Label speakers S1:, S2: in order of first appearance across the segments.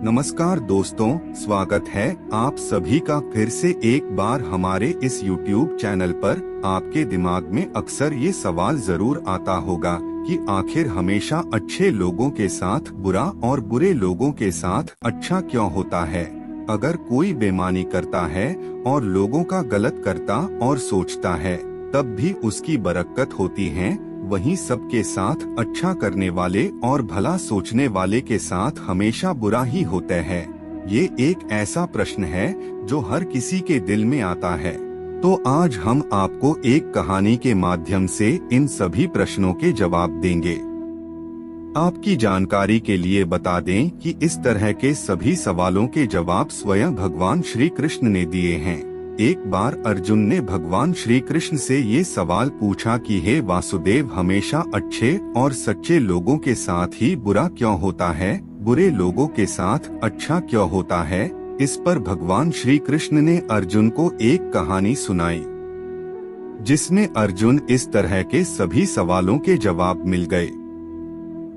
S1: नमस्कार दोस्तों, स्वागत है आप सभी का फिर से एक बार हमारे इस YouTube चैनल पर। आपके दिमाग में अक्सर ये सवाल जरूर आता होगा कि आखिर हमेशा अच्छे लोगों के साथ बुरा और बुरे लोगों के साथ अच्छा क्यों होता है। अगर कोई बेईमानी करता है और लोगों का गलत करता और सोचता है तब भी उसकी बरकत होती है, वहीं सबके साथ अच्छा करने वाले और भला सोचने वाले के साथ हमेशा बुरा ही होता है। ये एक ऐसा प्रश्न है जो हर किसी के दिल में आता है। तो आज हम आपको एक कहानी के माध्यम से इन सभी प्रश्नों के जवाब देंगे। आपकी जानकारी के लिए बता दें कि इस तरह के सभी सवालों के जवाब स्वयं भगवान श्री कृष्ण ने दिए हैं। एक बार अर्जुन ने भगवान श्री कृष्ण से ये सवाल पूछा कि हे वासुदेव, हमेशा अच्छे और सच्चे लोगों के साथ ही बुरा क्यों होता है, बुरे लोगों के साथ अच्छा क्यों होता है। इस पर भगवान श्री कृष्ण ने अर्जुन को एक कहानी सुनाई, जिसमें अर्जुन इस तरह के सभी सवालों के जवाब मिल गए।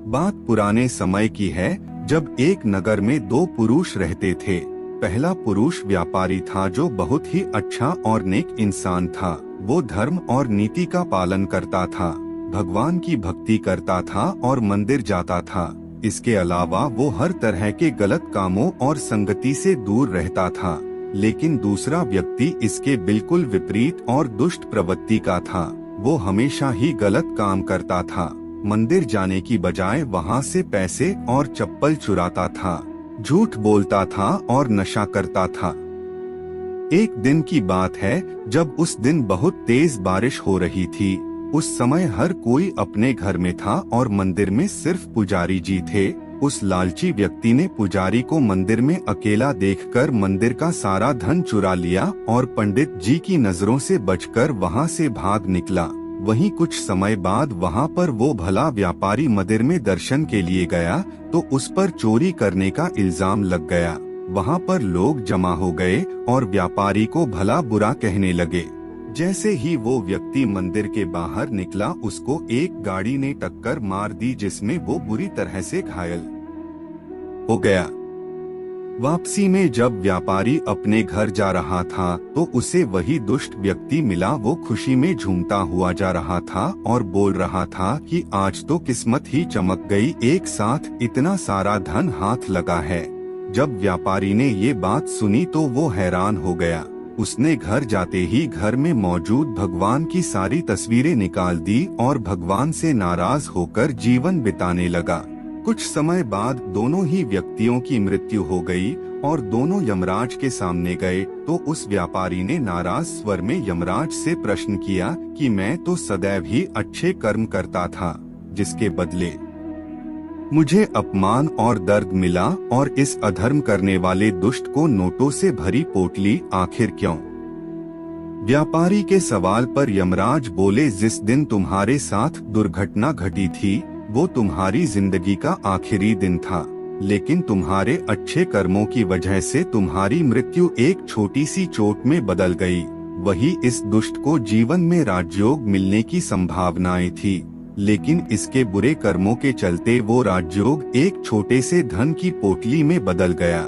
S1: बात पुराने समय की है, जब एक नगर में दो पुरुष रहते थे। पहला पुरुष व्यापारी था जो बहुत ही अच्छा और नेक इंसान था। वो धर्म और नीति का पालन करता था, भगवान की भक्ति करता था और मंदिर जाता था। इसके अलावा वो हर तरह के गलत कामों और संगति से दूर रहता था। लेकिन दूसरा व्यक्ति इसके बिल्कुल विपरीत और दुष्ट प्रवृत्ति का था। वो हमेशा ही गलत काम करता था, मंदिर जाने की बजाय वहाँ से पैसे और चप्पल चुराता था, झूठ बोलता था और नशा करता था। एक दिन की बात है, जब उस दिन बहुत तेज बारिश हो रही थी। उस समय हर कोई अपने घर में था और मंदिर में सिर्फ पुजारी जी थे। उस लालची व्यक्ति ने पुजारी को मंदिर में अकेला देखकर मंदिर का सारा धन चुरा लिया और पंडित जी की नजरों से बचकर वहां से भाग निकला। वहीं कुछ समय बाद वहां पर वो भला व्यापारी मंदिर में दर्शन के लिए गया तो उस पर चोरी करने का इल्जाम लग गया। वहां पर लोग जमा हो गए और व्यापारी को भला बुरा कहने लगे। जैसे ही वो व्यक्ति मंदिर के बाहर निकला, उसको एक गाड़ी ने टक्कर मार दी, जिसमें वो बुरी तरह से घायल हो गया। वापसी में जब व्यापारी अपने घर जा रहा था तो उसे वही दुष्ट व्यक्ति मिला। वो खुशी में झूमता हुआ जा रहा था और बोल रहा था कि आज तो किस्मत ही चमक गई, एक साथ इतना सारा धन हाथ लगा है। जब व्यापारी ने ये बात सुनी तो वो हैरान हो गया। उसने घर जाते ही घर में मौजूद भगवान की सारी तस्वीरें निकाल दी और भगवान से नाराज होकर जीवन बिताने लगा। कुछ समय बाद दोनों ही व्यक्तियों की मृत्यु हो गई और दोनों यमराज के सामने गए तो उस व्यापारी ने नाराज स्वर में यमराज से प्रश्न किया कि मैं तो सदैव ही अच्छे कर्म करता था, जिसके बदले मुझे अपमान और दर्द मिला, और इस अधर्म करने वाले दुष्ट को नोटों से भरी पोटली आखिर क्यों। व्यापारी के सवाल पर यमराज बोले, जिस दिन तुम्हारे साथ दुर्घटना घटी थी वो तुम्हारी जिंदगी का आखिरी दिन था, लेकिन तुम्हारे अच्छे कर्मों की वजह से तुम्हारी मृत्यु एक छोटी सी चोट में बदल गई। वही इस दुष्ट को जीवन में राजयोग मिलने की संभावनाएं थी, लेकिन इसके बुरे कर्मों के चलते वो राजयोग एक छोटे से धन की पोटली में बदल गया।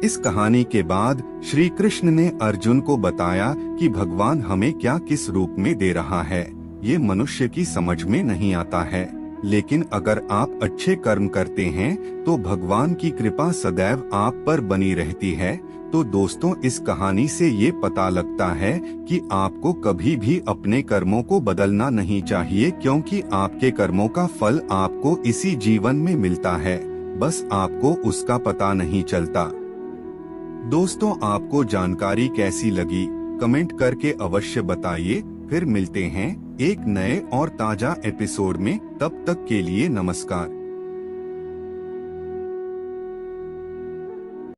S1: इस कहानी के बाद श्री कृष्ण ने अर्जुन को बताया कि भगवान हमें क्या किस रूप में दे रहा है, ये मनुष्य की समझ में नहीं आता है। लेकिन अगर आप अच्छे कर्म करते हैं तो भगवान की कृपा सदैव आप पर बनी रहती है। तो दोस्तों, इस कहानी से ये पता लगता है कि आपको कभी भी अपने कर्मों को बदलना नहीं चाहिए, क्योंकि आपके कर्मों का फल आपको इसी जीवन में मिलता है, बस आपको उसका पता नहीं चलता। दोस्तों, आपको जानकारी कैसी लगी कमेंट करके अवश्य बताइए। फिर मिलते हैं एक नए और ताजा एपिसोड में, तब तक के लिए नमस्कार।